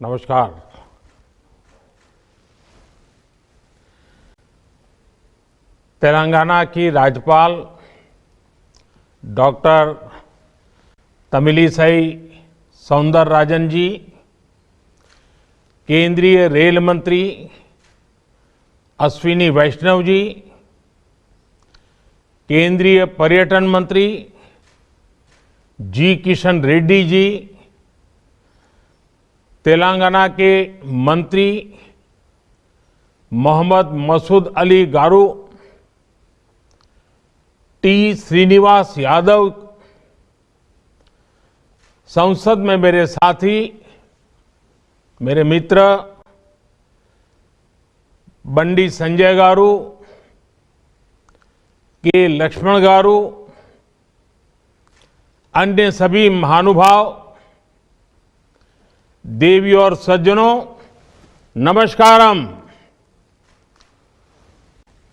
नमस्कार। तेलंगाना की राज्यपाल डॉक्टर तमिलिसाई सौंदरराजन जी, केंद्रीय रेल मंत्री अश्विनी वैष्णव जी, केंद्रीय पर्यटन मंत्री जी किशन रेड्डी जी, तेलंगाना के मंत्री मोहम्मद मसूद अली गारू, टी श्रीनिवास यादव, संसद में मेरे साथी, मेरे मित्र बंडी संजय गारू, के लक्ष्मण गारू, अन्य सभी महानुभाव, देवी और सज्जनों, नमस्कारम।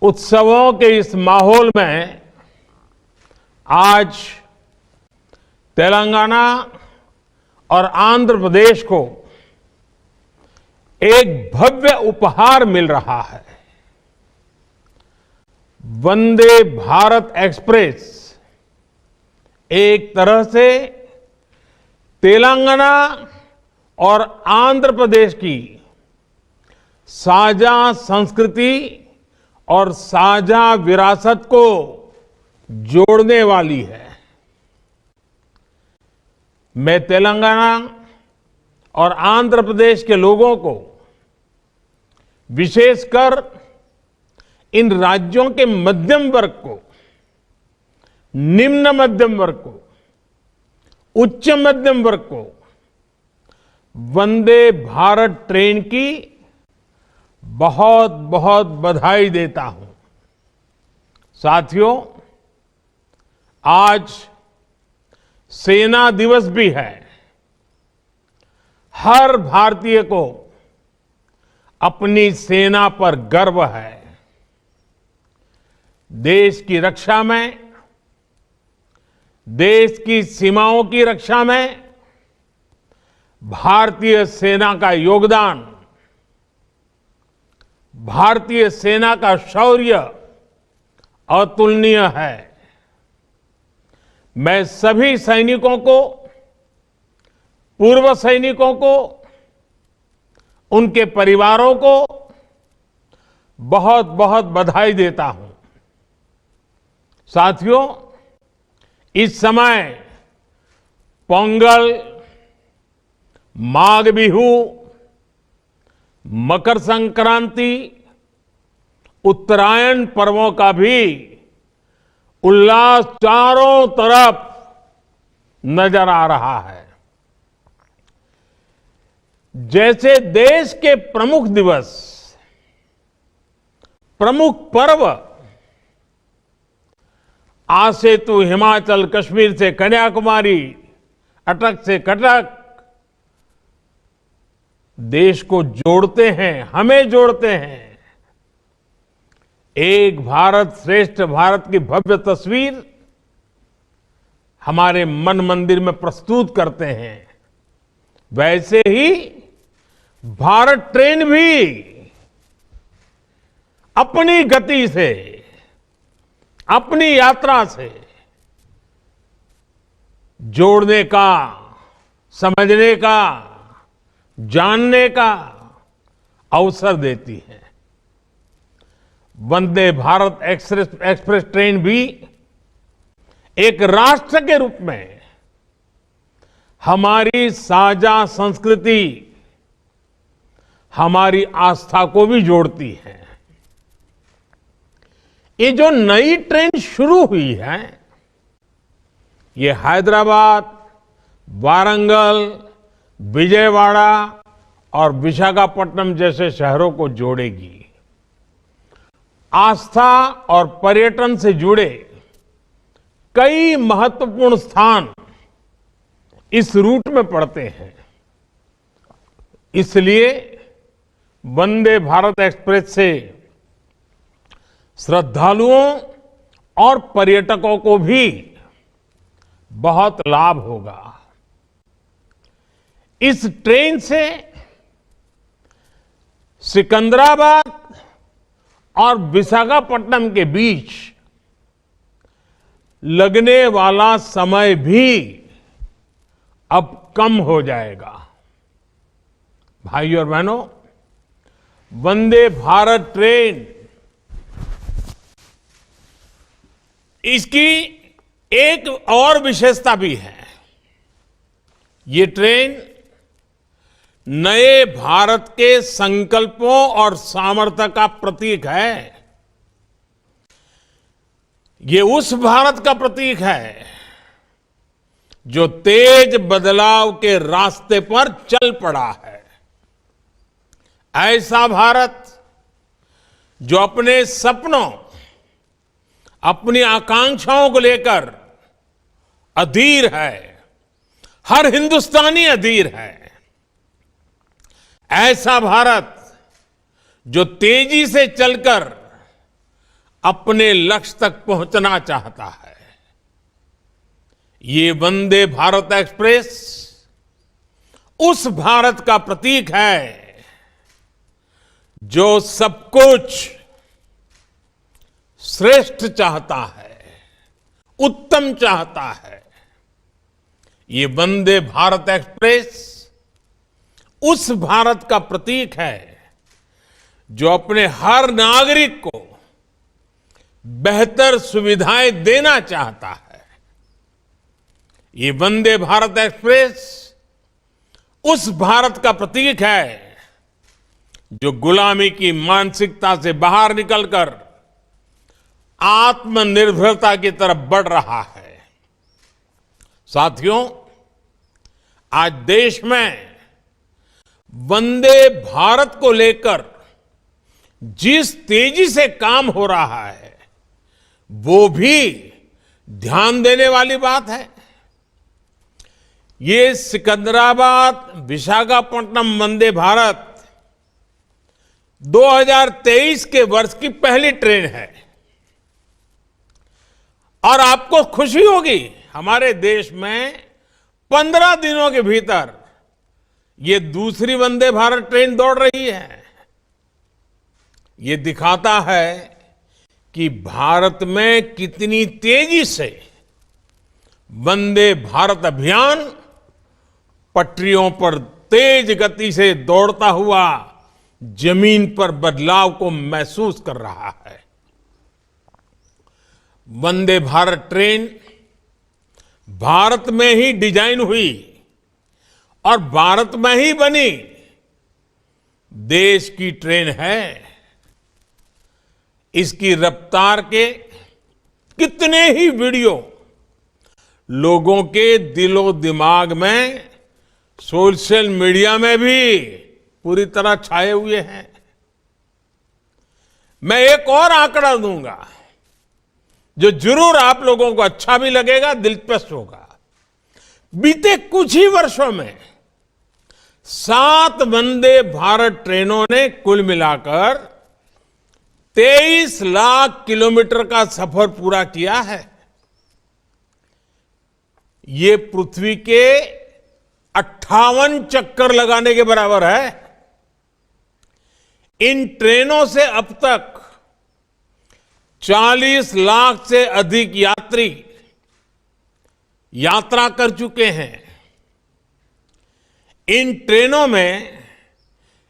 उत्सवों के इस माहौल में आज तेलंगाना और आंध्र प्रदेश को एक भव्य उपहार मिल रहा है। वंदे भारत एक्सप्रेस एक तरह से तेलंगाना और आंध्र प्रदेश की साझा संस्कृति और साझा विरासत को जोड़ने वाली है। मैं तेलंगाना और आंध्र प्रदेश के लोगों को, विशेषकर इन राज्यों के मध्यम वर्ग को, निम्न मध्यम वर्ग को, उच्च मध्यम वर्ग को वंदे भारत ट्रेन की बहुत बहुत बधाई देता हूं। साथियों, आज सेना दिवस भी है। हर भारतीय को अपनी सेना पर गर्व है। देश की रक्षा में, देश की सीमाओं की रक्षा में भारतीय सेना का योगदान, भारतीय सेना का शौर्य अतुलनीय है। मैं सभी सैनिकों को, पूर्व सैनिकों को, उनके परिवारों को बहुत बहुत बधाई देता हूं। साथियों, इस समय पोंगल, माघ बिहू, मकर संक्रांति, उत्तरायण पर्वों का भी उल्लास चारों तरफ नजर आ रहा है। जैसे देश के प्रमुख दिवस, प्रमुख पर्व आज से तो हिमाचल, कश्मीर से कन्याकुमारी, अटक से कटक देश को जोड़ते हैं, हमें जोड़ते हैं। एक भारत श्रेष्ठ भारत की भव्य तस्वीर हमारे मन मंदिर में प्रस्तुत करते हैं। वैसे ही भारत ट्रेन भी अपनी गति से, अपनी यात्रा से जोड़ने का, समझने का, जानने का अवसर देती है। वंदे भारत एक्सप्रेस ट्रेन भी एक राष्ट्र के रूप में हमारी साझा संस्कृति, हमारी आस्था को भी जोड़ती है। ये जो नई ट्रेन शुरू हुई है, ये हैदराबाद, वारंगल, विजयवाड़ा और विशाखापट्टनम जैसे शहरों को जोड़ेगी। आस्था और पर्यटन से जुड़े कई महत्वपूर्ण स्थान इस रूट में पड़ते हैं। इसलिए वंदे भारत एक्सप्रेस से श्रद्धालुओं और पर्यटकों को भी बहुत लाभ होगा। इस ट्रेन से सिकंदराबाद और विशाखापट्टनम के बीच लगने वाला समय भी अब कम हो जाएगा। भाइयों और बहनों, वंदे भारत ट्रेन इसकी एक और विशेषता भी है। ये ट्रेन नए भारत के संकल्पों और सामर्थ्य का प्रतीक है। ये उस भारत का प्रतीक है जो तेज बदलाव के रास्ते पर चल पड़ा है। ऐसा भारत जो अपने सपनों, अपनी आकांक्षाओं को लेकर अधीर है। हर हिंदुस्तानी अधीर है। ऐसा भारत जो तेजी से चलकर अपने लक्ष्य तक पहुंचना चाहता है। ये वंदे भारत एक्सप्रेस उस भारत का प्रतीक है जो सब कुछ श्रेष्ठ चाहता है, उत्तम चाहता है। ये वंदे भारत एक्सप्रेस उस भारत का प्रतीक है जो अपने हर नागरिक को बेहतर सुविधाएं देना चाहता है। ये वंदे भारत एक्सप्रेस उस भारत का प्रतीक है जो गुलामी की मानसिकता से बाहर निकलकर आत्मनिर्भरता की तरफ बढ़ रहा है। साथियों, आज देश में वंदे भारत को लेकर जिस तेजी से काम हो रहा है वो भी ध्यान देने वाली बात है। ये सिकंदराबाद विशाखापट्टनम वंदे भारत 2023 के वर्ष की पहली ट्रेन है। और आपको खुशी होगी, हमारे देश में 15 दिनों के भीतर ये दूसरी वंदे भारत ट्रेन दौड़ रही है। ये दिखाता है कि भारत में कितनी तेजी से वंदे भारत अभियान पटरियों पर तेज गति से दौड़ता हुआ जमीन पर बदलाव को महसूस कर रहा है। वंदे भारत ट्रेन भारत में ही डिजाइन हुई और भारत में ही बनी देश की ट्रेन है। इसकी रफ्तार के कितने ही वीडियो लोगों के दिलो दिमाग में, सोशल मीडिया में भी पूरी तरह छाए हुए हैं। मैं एक और आंकड़ा दूंगा जो जरूर आप लोगों को अच्छा भी लगेगा, दिलचस्प होगा। बीते कुछ ही वर्षों में 7 वंदे भारत ट्रेनों ने कुल मिलाकर 23 लाख किलोमीटर का सफर पूरा किया है। ये पृथ्वी के 58 चक्कर लगाने के बराबर है। इन ट्रेनों से अब तक 40 लाख से अधिक यात्री यात्रा कर चुके हैं। इन ट्रेनों में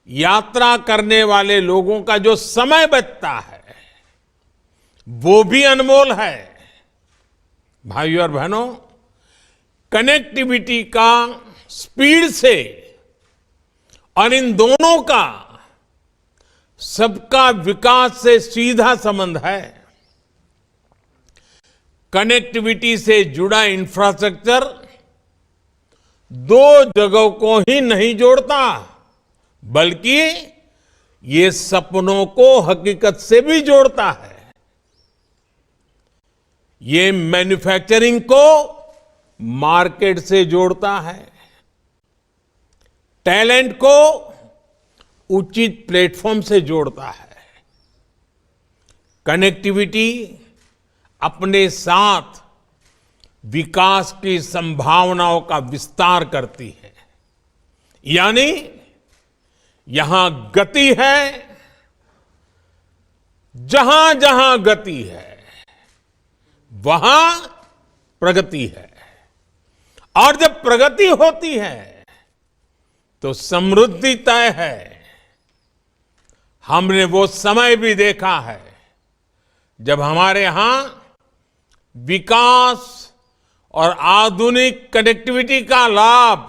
यात्रा करने वाले लोगों का जो समय बचता है वो भी अनमोल है। भाइयों और बहनों, कनेक्टिविटी का स्पीड से और इन दोनों का सबका विकास से सीधा संबंध है। कनेक्टिविटी से जुड़ा इंफ्रास्ट्रक्चर 2 जगहों को ही नहीं जोड़ता, बल्कि ये सपनों को हकीकत से भी जोड़ता है। ये मैन्युफैक्चरिंग को मार्केट से जोड़ता है, टैलेंट को उचित प्लेटफॉर्म से जोड़ता है। कनेक्टिविटी अपने साथ विकास की संभावनाओं का विस्तार करती है। यानी यहां गति है, जहां जहां गति है वहां प्रगति है, और जब प्रगति होती है तो समृद्धि तय है। हमने वो समय भी देखा है जब हमारे यहां विकास और आधुनिक कनेक्टिविटी का लाभ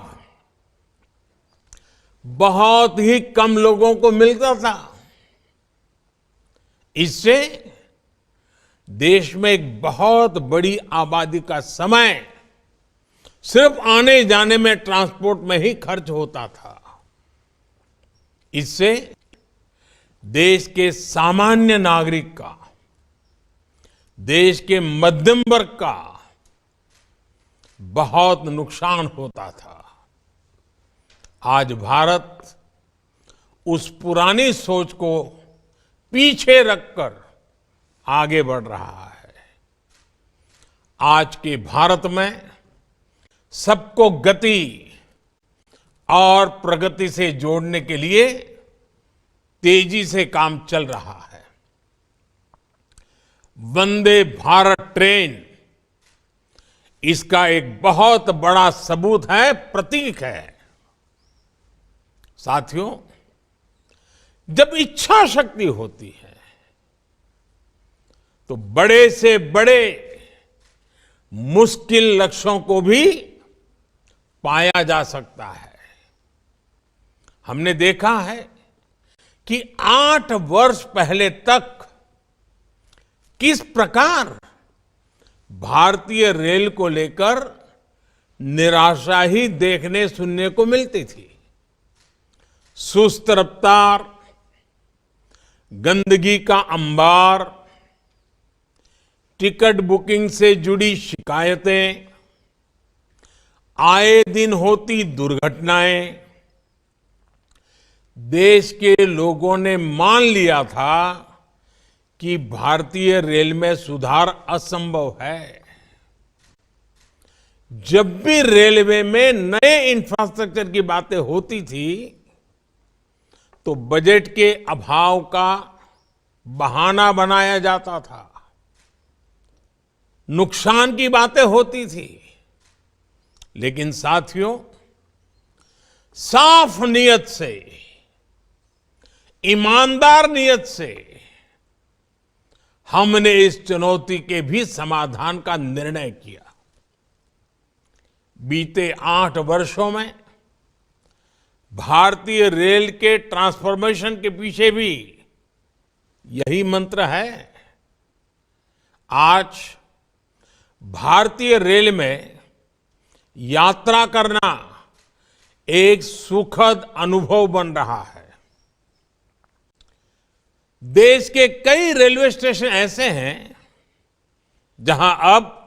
बहुत ही कम लोगों को मिलता था। इससे देश में एक बहुत बड़ी आबादी का समय सिर्फ आने जाने में, ट्रांसपोर्ट में ही खर्च होता था। इससे देश के सामान्य नागरिक का, देश के मध्यम वर्ग का बहुत नुकसान होता था। आज भारत उस पुरानी सोच को पीछे रखकर आगे बढ़ रहा है। आज के भारत में सबको गति और प्रगति से जोड़ने के लिए तेजी से काम चल रहा है। वंदे भारत ट्रेन इसका एक बहुत बड़ा सबूत है, प्रतीक है। साथियों, जब इच्छा शक्ति होती है तो बड़े से बड़े मुश्किल लक्ष्यों को भी पाया जा सकता है। हमने देखा है कि 8 वर्ष पहले तक किस प्रकार भारतीय रेल को लेकर निराशा ही देखने सुनने को मिलती थी। सुस्त रफ्तार, गंदगी का अंबार, टिकट बुकिंग से जुड़ी शिकायतें, आए दिन होती दुर्घटनाएं। देश के लोगों ने मान लिया था कि भारतीय रेल में सुधार असंभव है। जब भी रेलवे में नए इंफ्रास्ट्रक्चर की बातें होती थी तो बजट के अभाव का बहाना बनाया जाता था, नुकसान की बातें होती थी। लेकिन साथियों, साफ नीयत से, ईमानदार नीयत से हमने इस चुनौती के भी समाधान का निर्णय किया। बीते 8 वर्षों में भारतीय रेल के ट्रांसफॉर्मेशन के पीछे भी यही मंत्र है। आज भारतीय रेल में यात्रा करना एक सुखद अनुभव बन रहा है। देश के कई रेलवे स्टेशन ऐसे हैं जहां अब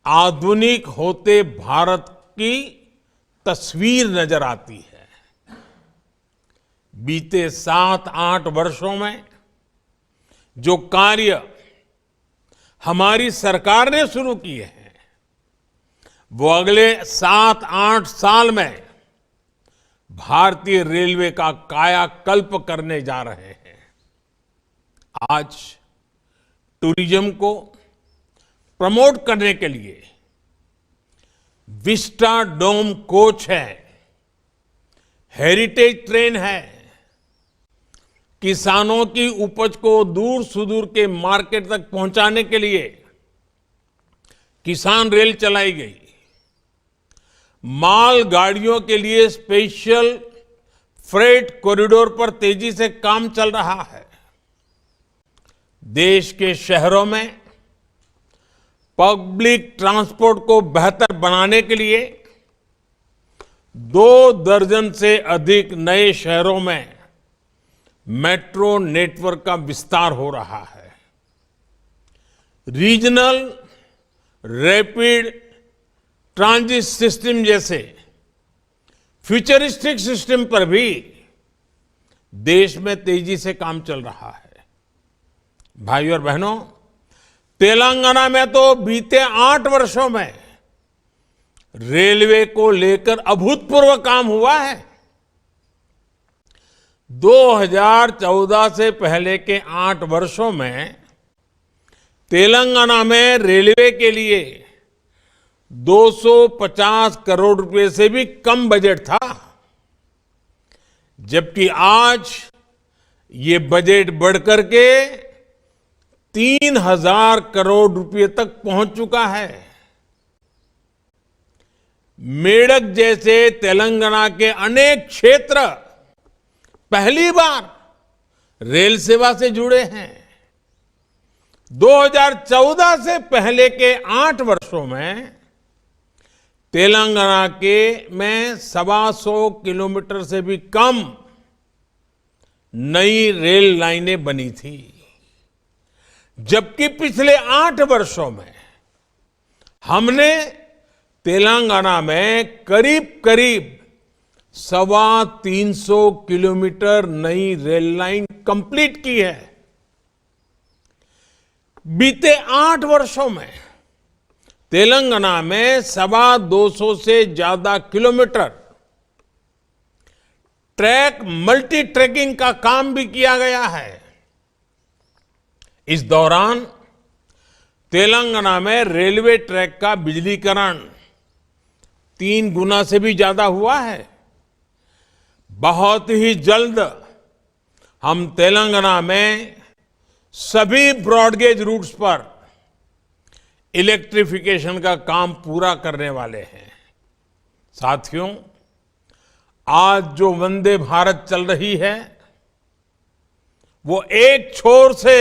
आधुनिक होते भारत की तस्वीर नजर आती है। बीते 7-8 वर्षों में जो कार्य हमारी सरकार ने शुरू किए हैं वो अगले 7-8 साल में भारतीय रेलवे का कायाकल्प करने जा रहे हैं। आज टूरिज्म को प्रमोट करने के लिए विस्टा डोम कोच है, हेरिटेज ट्रेन है, किसानों की उपज को दूर सुदूर के मार्केट तक पहुंचाने के लिए किसान रेल चलाई गई, माल गाड़ियों के लिए स्पेशल फ्रेट कॉरिडोर पर तेजी से काम चल रहा है। देश के शहरों में पब्लिक ट्रांसपोर्ट को बेहतर बनाने के लिए 2 दर्जन से अधिक नए शहरों में मेट्रो नेटवर्क का विस्तार हो रहा है। रीजनल रैपिड ट्रांजिट सिस्टम जैसे फ्यूचरिस्टिक सिस्टम पर भी देश में तेजी से काम चल रहा है। भाइयों और बहनों, तेलंगाना में तो बीते 8 वर्षों में रेलवे को लेकर अभूतपूर्व काम हुआ है। 2014 से पहले के 8 वर्षों में तेलंगाना में रेलवे के लिए 250 करोड़ रुपए से भी कम बजट था, जबकि आज ये बजट बढ़कर के 3,000 करोड़ रुपए तक पहुंच चुका है। मेडक जैसे तेलंगाना के अनेक क्षेत्र पहली बार रेल सेवा से जुड़े हैं। 2014 से पहले के 8 वर्षों में तेलंगाना के में 125 किलोमीटर से भी कम नई रेल लाइनें बनी थी, जबकि पिछले 8 वर्षों में हमने तेलंगाना में करीब करीब 350 किलोमीटर नई रेल लाइन कंप्लीट की है। बीते 8 वर्षों में तेलंगाना में 250 से ज्यादा किलोमीटर ट्रैक मल्टी ट्रैकिंग का काम भी किया गया है। इस दौरान तेलंगाना में रेलवे ट्रैक का बिजलीकरण 3 गुना से भी ज्यादा हुआ है। बहुत ही जल्द हम तेलंगाना में सभी ब्रॉडगेज रूट्स पर इलेक्ट्रिफिकेशन का काम पूरा करने वाले हैं। साथियों, आज जो वंदे भारत चल रही है वो एक छोर से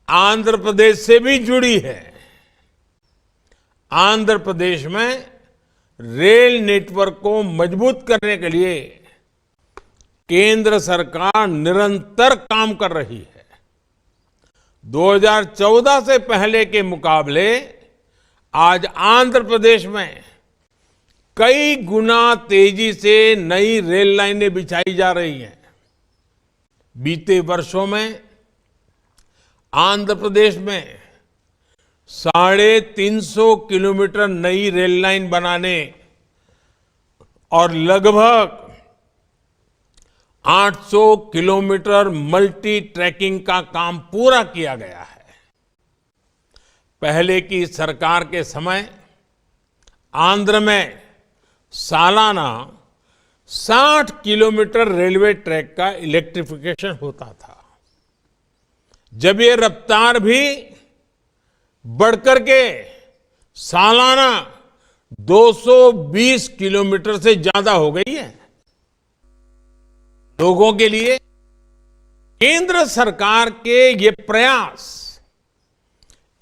आंध्र प्रदेश से भी जुड़ी है। आंध्र प्रदेश में रेल नेटवर्क को मजबूत करने के लिए केंद्र सरकार निरंतर काम कर रही है। 2014 से पहले के मुकाबले आज आंध्र प्रदेश में कई गुना तेजी से नई रेल लाइनें बिछाई जा रही हैं। बीते वर्षों में आंध्र प्रदेश में 350 किलोमीटर नई रेल लाइन बनाने और लगभग 800 किलोमीटर मल्टी ट्रैकिंग का काम पूरा किया गया है। पहले की सरकार के समय आंध्र में सालाना 60 किलोमीटर रेलवे ट्रैक का इलेक्ट्रिफिकेशन होता था। जब ये रफ्तार भी बढ़कर के सालाना 220 किलोमीटर से ज्यादा हो गई है। लोगों के लिए केंद्र सरकार के ये प्रयास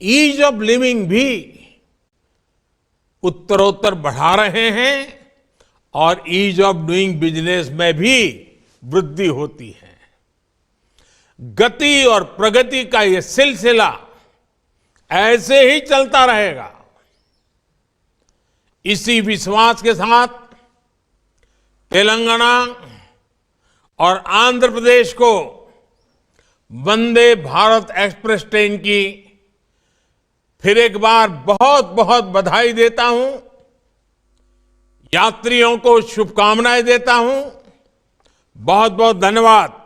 ईज ऑफ लिविंग भी उत्तरोत्तर बढ़ा रहे हैं और ईज ऑफ डूइंग बिजनेस में भी वृद्धि होती है। गति और प्रगति का ये सिलसिला ऐसे ही चलता रहेगा। इसी विश्वास के साथ तेलंगाना और आंध्र प्रदेश को वंदे भारत एक्सप्रेस ट्रेन की फिर एक बार बहुत बहुत बधाई देता हूं। यात्रियों को शुभकामनाएं देता हूं। बहुत बहुत धन्यवाद।